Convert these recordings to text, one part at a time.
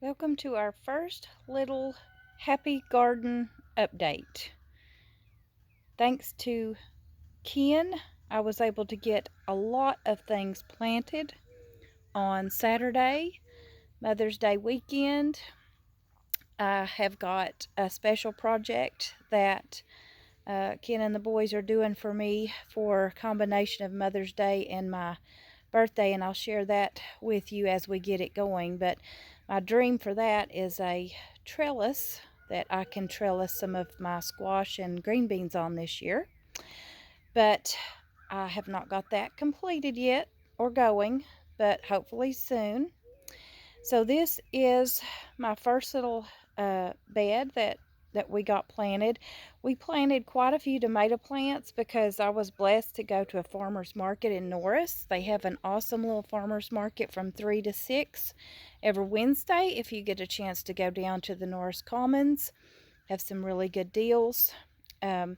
Welcome to our first little happy garden update. Thanks to Ken, I was able to get a lot of things planted on Saturday, Mother's Day weekend. I have got a special project that Ken and the boys are doing for me for a combination of Mother's Day and my birthday, and I'll share that with you as we get it going. But my dream for that is a trellis that I can trellis some of my squash and green beans on this year. But I have not got that completed yet or going, but hopefully soon. So this is my first little bed that we got planted. We planted quite a few tomato plants because I was blessed to go to a farmer's market in Norris. They have an awesome little farmer's market from 3 to 6 every Wednesday. If you get a chance to go down to the Norris Commons, have some really good deals. And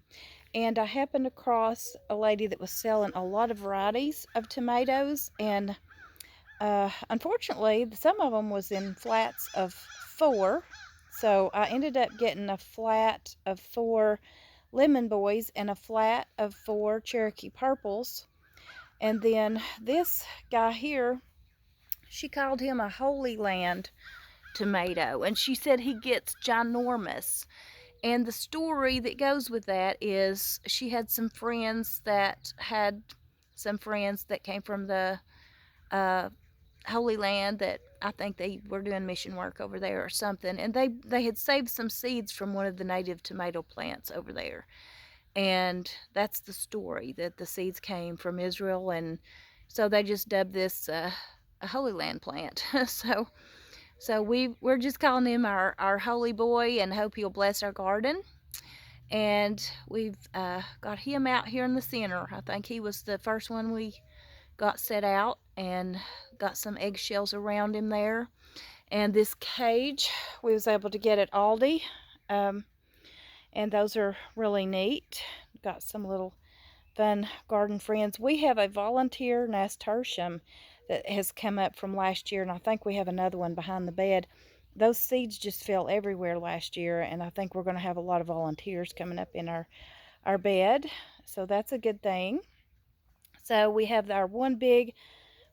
I happened across a lady that was selling a lot of varieties of tomatoes, and unfortunately, some of them was in flats of 4. So I ended up getting a flat of 4 lemon boys and a flat of 4 Cherokee purples. And then this guy here, she called him a Holy Land tomato, and she said he gets ginormous. And the story that goes with that is she had some friends that came from the uh, Holy Land, that I think they were doing mission work over there or something, and they had saved some seeds from one of the native tomato plants over there, and that's the story, that the seeds came from Israel, and so they just dubbed this a Holy Land plant. So we're just calling him our holy boy, and hope he'll bless our garden. And we've got him out here in the center. I think he was the first one we got set out, and got some eggshells around him there. And this cage we was able to get at Aldi, um, and those are really neat. Got some little fun garden friends. We have a volunteer nasturtium that has come up from last year, and I think we have another one behind the bed. Those seeds just fell everywhere last year, and I think we're going to have a lot of volunteers coming up in our bed, so that's a good thing. So we have our one big,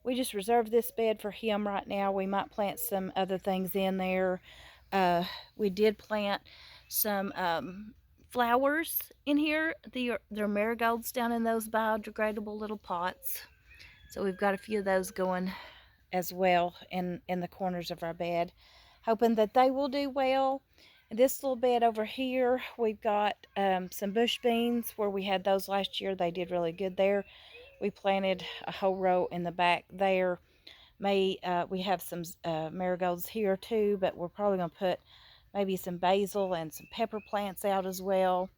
we just reserved this bed for him right now. We might plant some other things in there. Uh, we did plant some flowers in here. They're marigolds down in those biodegradable little pots. So we've got a few of those going as well in the corners of our bed, hoping that they will do well. And this little bed over here, we've got some bush beans where we had those last year. They did really good there. We planted a whole row in the back there. We have some marigolds here too, but we're probably going to put maybe some basil and some pepper plants out as well.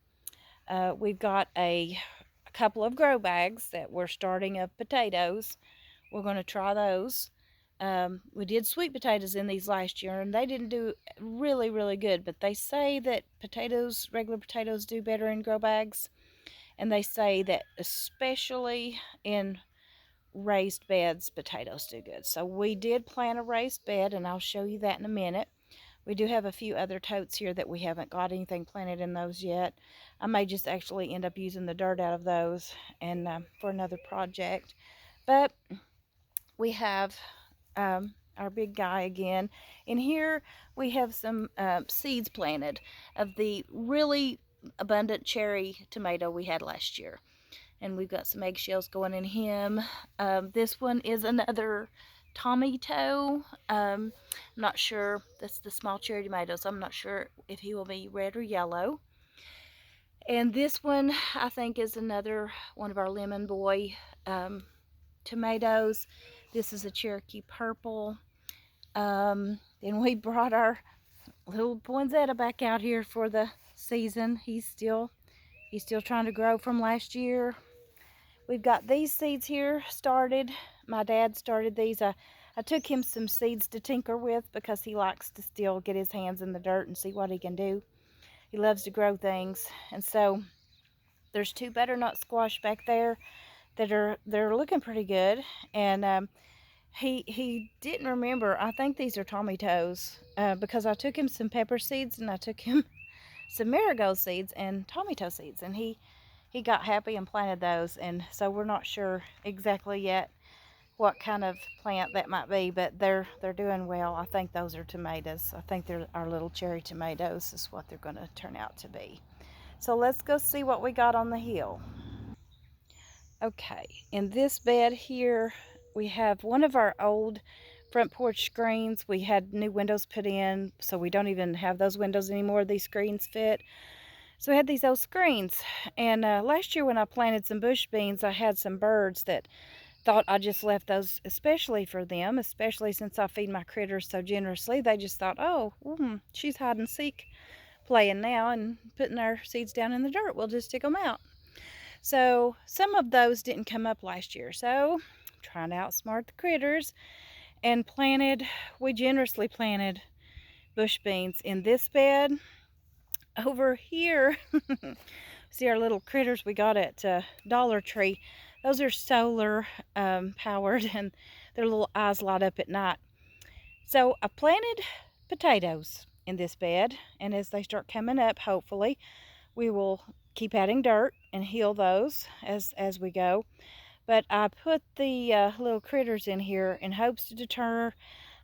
We've got a couple of grow bags that we're starting of potatoes. We're going to try those. We did sweet potatoes in these last year, and they didn't do really, really good, but they say that regular potatoes, do better in grow bags, and they say that especially in raised beds, potatoes do good. So we did plant a raised bed, and I'll show you that in a minute. We do have a few other totes here that we haven't got anything planted in those yet. I may just actually end up using the dirt out of those and for another project. But we have our big guy again. In here we have some seeds planted of the really abundant cherry tomato we had last year, and we've got some eggshells going in him. This one is another tomato. I'm not sure. That's the small cherry tomatoes. I'm not sure if he will be red or yellow. And this one, I think, is another one of our lemon boy tomatoes. This is a Cherokee purple. Then we brought our little poinsettia back out here for the season. He's still trying to grow from last year. We've got these seeds here started. My dad started these. I took him some seeds to tinker with because he likes to still get his hands in the dirt and see what he can do. He loves to grow things. And so there's 2 butternut squash back there that they're looking pretty good. And He didn't remember. I think these are tomatoes because I took him some pepper seeds and I took him some marigold seeds and tomato seeds, and he got happy and planted those. And so we're not sure exactly yet what kind of plant that might be, but they're doing well. I think those are tomatoes. I think they're our little cherry tomatoes is what they're going to turn out to be. So let's go see what we got on the hill. Okay, in this bed here, we have one of our old front porch screens. We had new windows put in, so we don't even have those windows anymore. These screens fit. So we had these old screens. And last year when I planted some bush beans, I had some birds that thought I just left those especially for them, especially since I feed my critters so generously. They just thought, oh, she's hide and seek playing now and putting our seeds down in the dirt. We'll just dig them out. So some of those didn't come up last year. So trying to outsmart the critters and we generously planted bush beans in this bed. Over here, see our little critters we got at Dollar Tree. Those are solar powered and their little eyes light up at night. So I planted potatoes in this bed, and as they start coming up, hopefully, we will keep adding dirt and heal those as we go. But I put the little critters in here in hopes to deter.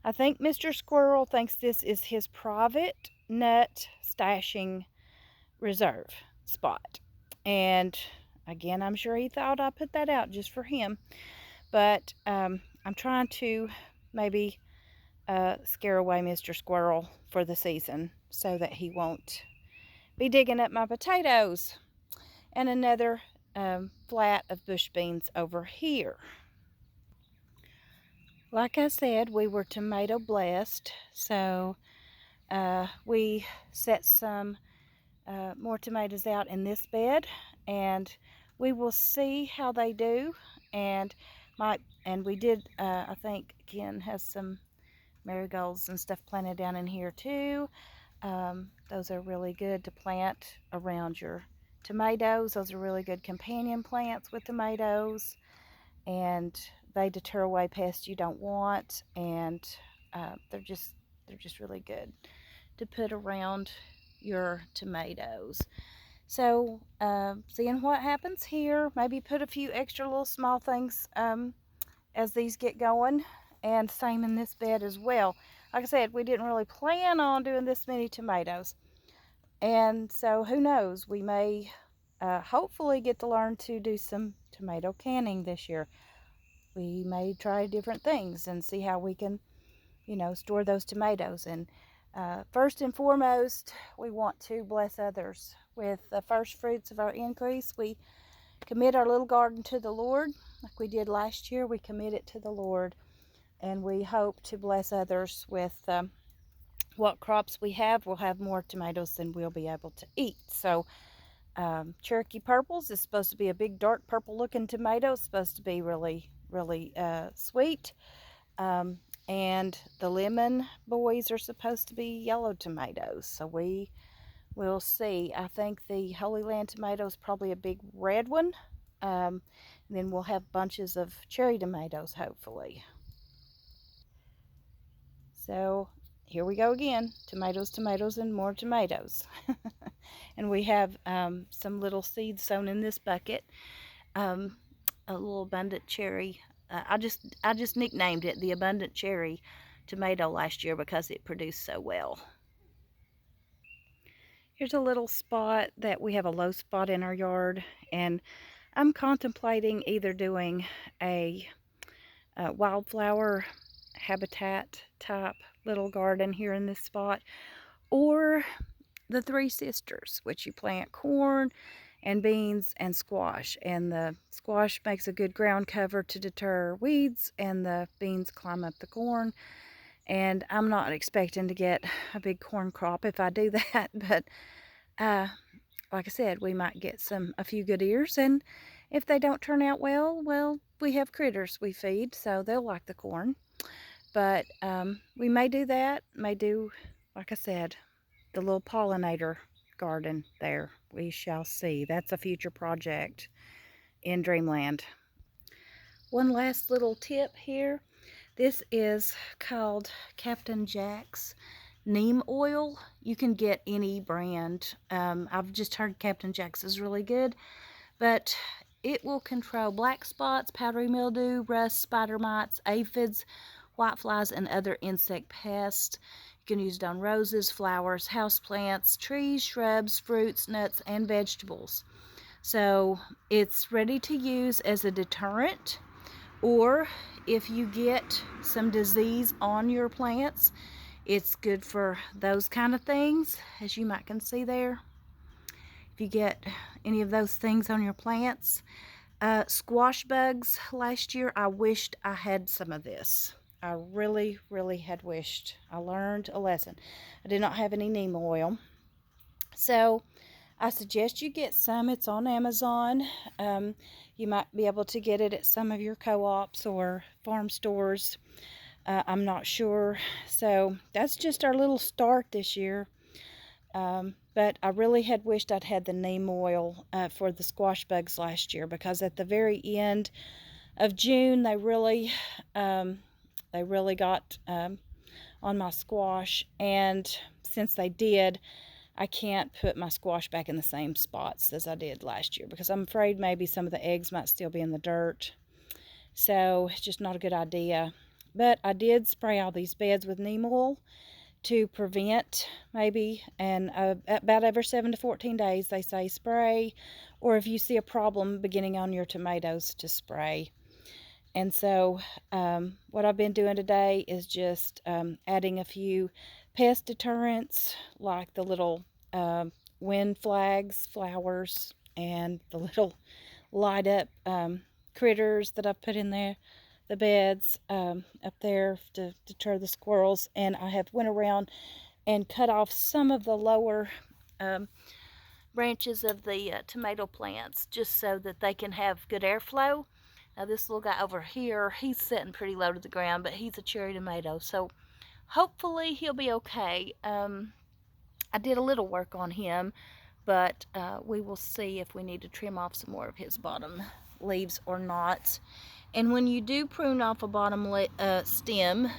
I think Mr. Squirrel thinks this is his private nut stashing reserve spot. And again, I'm sure he thought I put that out just for him. But I'm trying to maybe scare away Mr. Squirrel for the season so that he won't be digging up my potatoes. And another flat of bush beans over here. Like I said, we were tomato blessed, so we set some more tomatoes out in this bed, and we will see how they do. And we did, I think Ken has some marigolds and stuff planted down in here too. Those are really good to plant around your tomatoes. Those are really good companion plants with tomatoes, and they deter away pests you don't want, and they're just really good to put around your tomatoes. So seeing what happens here, maybe put a few extra little small things as these get going, and same in this bed as well. Like I said, we didn't really plan on doing this many tomatoes, and so who knows, we may hopefully get to learn to do some tomato canning this year. We may try different things and see how we can, store those tomatoes. And first and foremost, we want to bless others with the first fruits of our increase. We commit our little garden to the Lord like we did last year. We commit it to the Lord, and we hope to bless others with what crops we have. We'll have more tomatoes than we'll be able to eat. So Cherokee Purples is supposed to be a big dark purple looking tomato. It's supposed to be really sweet. And the lemon boys are supposed to be yellow tomatoes. So we will see. I think the Holy Land tomato is probably a big red one. Then we'll have bunches of cherry tomatoes, hopefully. So here we go again. Tomatoes, tomatoes, and more tomatoes. And we have some little seeds sown in this bucket. A little abundant cherry. I just nicknamed it the abundant cherry tomato last year because it produced so well. Here's a little spot that we have a low spot in our yard, and I'm contemplating either doing a wildflower habitat type little garden here in this spot, or the Three Sisters, which you plant corn and beans and squash, and the squash makes a good ground cover to deter weeds, and the beans climb up the corn. And I'm not expecting to get a big corn crop if I do that, but like I said, we might get a few good ears, and if they don't turn out well, we have critters we feed, so they'll like the corn. But we may do that, like I said, the little pollinator garden there. We shall see. That's a future project in Dreamland. One last little tip here. This is called Captain Jack's neem oil. You can get any brand. I've just heard Captain Jack's is really good, but it will control black spots, powdery mildew, rust, spider mites, aphids, whiteflies, and other insect pests. You can use it on roses, flowers, houseplants, trees, shrubs, fruits, nuts, and vegetables. So it's ready to use as a deterrent, or if you get some disease on your plants, it's good for those kind of things, as you might can see there. If you get any of those things on your plants, squash bugs, last year I wished I had some of this. I really, really had wished. I learned a lesson. I did not have any neem oil. So I suggest you get some. It's on Amazon. You might be able to get it at some of your co-ops or farm stores. I'm not sure. So that's just our little start this year. But I really had wished I'd had the neem oil for the squash bugs last year, because at the very end of June they really got on my squash, and since they did, I can't put my squash back in the same spots as I did last year, because I'm afraid maybe some of the eggs might still be in the dirt. So it's just not a good idea. But I did spray all these beds with neem oil to prevent maybe, and about every 7 to 14 days they say spray, or if you see a problem beginning on your tomatoes, to spray. And so what I've been doing today is just adding a few pest deterrents, like the little wind flags, flowers, and the little light up critters that I've put in there, the beds up there to deter the squirrels. And I have went around and cut off some of the lower branches of the tomato plants, just so that they can have good airflow. Now this little guy over here, he's sitting pretty low to the ground, but he's a cherry tomato, so hopefully he'll be okay. I did a little work on him, but we will see if we need to trim off some more of his bottom leaves or not. And when you do prune off a bottom stem,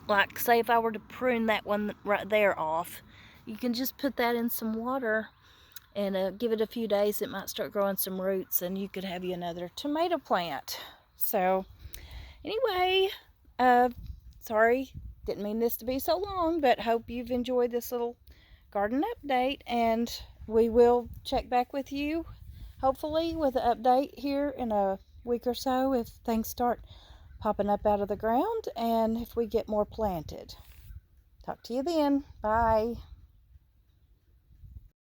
like say if I were to prune that one right there off, you can just put that in some water and give it a few days. It might start growing some roots, and you could have you another tomato plant. So anyway, sorry, didn't mean this to be so long, but hope you've enjoyed this little garden update, and we will check back with you hopefully with an update here in a week or so if things start popping up out of the ground and if we get more planted. Talk to you then. Bye.